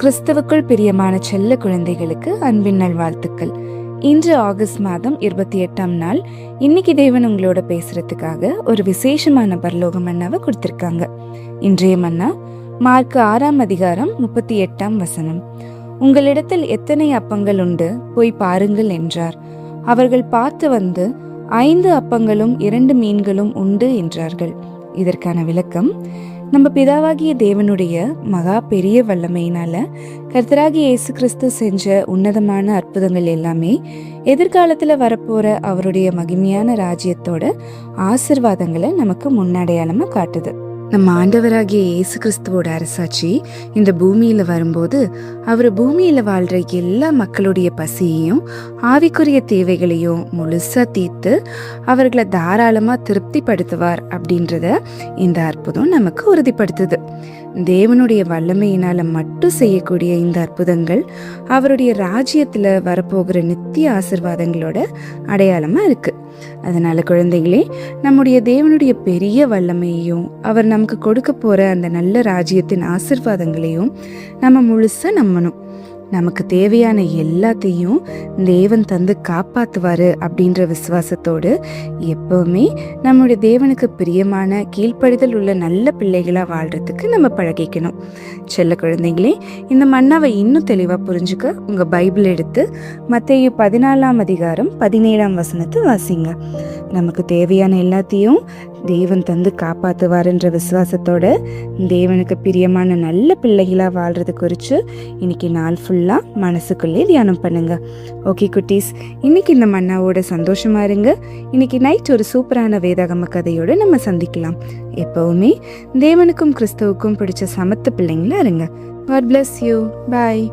கிறிஸ்துவுக்குள் பிரியமான செல்ல குழந்தைகளுக்கு அன்பின் நல்வாழ்த்துக்கள். இன்று ஆகஸ்ட் மாதம் 28ஆம் நாள். இன்னைக்கு தேவன் உங்களோட பேசுறதுக்காக ஒரு விசேஷமான பரலோக மன்னாவை கொடுத்திருக்காங்க. இன்றைய மன்னா மார்க் 6ஆம் அதிகாரம் 38ஆம் வசனம். உங்களிடத்தில் எத்தனை அப்பங்கள் உண்டு, போய் பாருங்கள் என்றார். அவர்கள் பார்த்து வந்து 5 அப்பங்களும் 2 மீன்களும் உண்டு என்றார்கள். இதற்கான விளக்கம்: நம்ம பிதாவாகிய தேவனுடைய மகா பெரிய வல்லமையினால கர்த்தராகிய இயேசு கிறிஸ்து செஞ்ச உன்னதமான அற்புதங்கள் எல்லாமே எதிர்காலத்துல வரப்போற அவருடைய மகிமையான ராஜ்யத்தோட ஆசீர்வாதங்களை நமக்கு முன்னடையாளமா காட்டுது. நம்ம ஆண்டவராகிய இயேசு கிறிஸ்துவோட அரசாட்சி இந்த பூமியில வரும்போது அவர் பூமியில வாழ்ற எல்லா மக்களுடைய பசியையும் ஆவிக்குரிய தேவைகளையும் முழுசா தீர்த்து அவர்களை தாராளமா திருப்திப்படுத்துவார் அப்படின்றத இந்த அற்புதம் நமக்கு உறுதிப்படுத்துது. தேவனுடைய வல்லமையினால மட்டும் செய்யக்கூடிய இந்த அற்புதங்கள் அவருடைய ராஜ்யத்துல வரப்போகிற நித்திய ஆசீர்வாதங்களோட அடையாளமா இருக்கு. அதனால குழந்தைகளே, நம்முடைய தேவனுடைய பெரிய வல்லமையையும் அவர் நமக்கு கொடுக்க போற அந்த நல்ல ராஜ்யத்தின் ஆசீர்வாதங்களையும் நம்ம முழுசா நம்பணும். நமக்கு தேவையான எல்லாத்தையும் தேவன் தந்து காப்பாத்துவாரு அப்படின்ற விசுவாசத்தோடு எப்பவுமே நம்முடைய தேவனுக்கு பிரியமான கீழ்ப்படிதல் உள்ள நல்ல பிள்ளைகளா வாழ்றதுக்கு நம்ம பழகிக்கணும். செல்ல குழந்தைங்களே, இந்த மன்னாவை இன்னும் தெளிவா புரிஞ்சுக்க உங்க பைபிள் எடுத்து மத்தேயு 14ஆம் அதிகாரம் 17ஆம் வசனத்தை வாசிங்க. நமக்கு தேவையான எல்லாத்தையும் தேவன் தந்து காப்பாத்துவாருன்ற விசுவாசத்தோட தேவனுக்கு பிரியமான நல்ல பிள்ளைகளா வாழ்றது குறித்து இன்னைக்கு நாள் ஃபுல்லா மனசுக்குள்ளே தியானம் பண்ணுங்க. ஓகே குட்டீஸ், இன்னைக்கு இந்த மன்னாவோட சந்தோஷமா இருங்க. இன்னைக்கு நைட் ஒரு சூப்பரான வேதாகம கதையோட நம்ம சந்திக்கலாம். எப்பவுமே தேவனுக்கும் கிறிஸ்துவுக்கும் பிடிச்ச சமத்த பிள்ளைங்களா இருங்க. God bless you. Bye.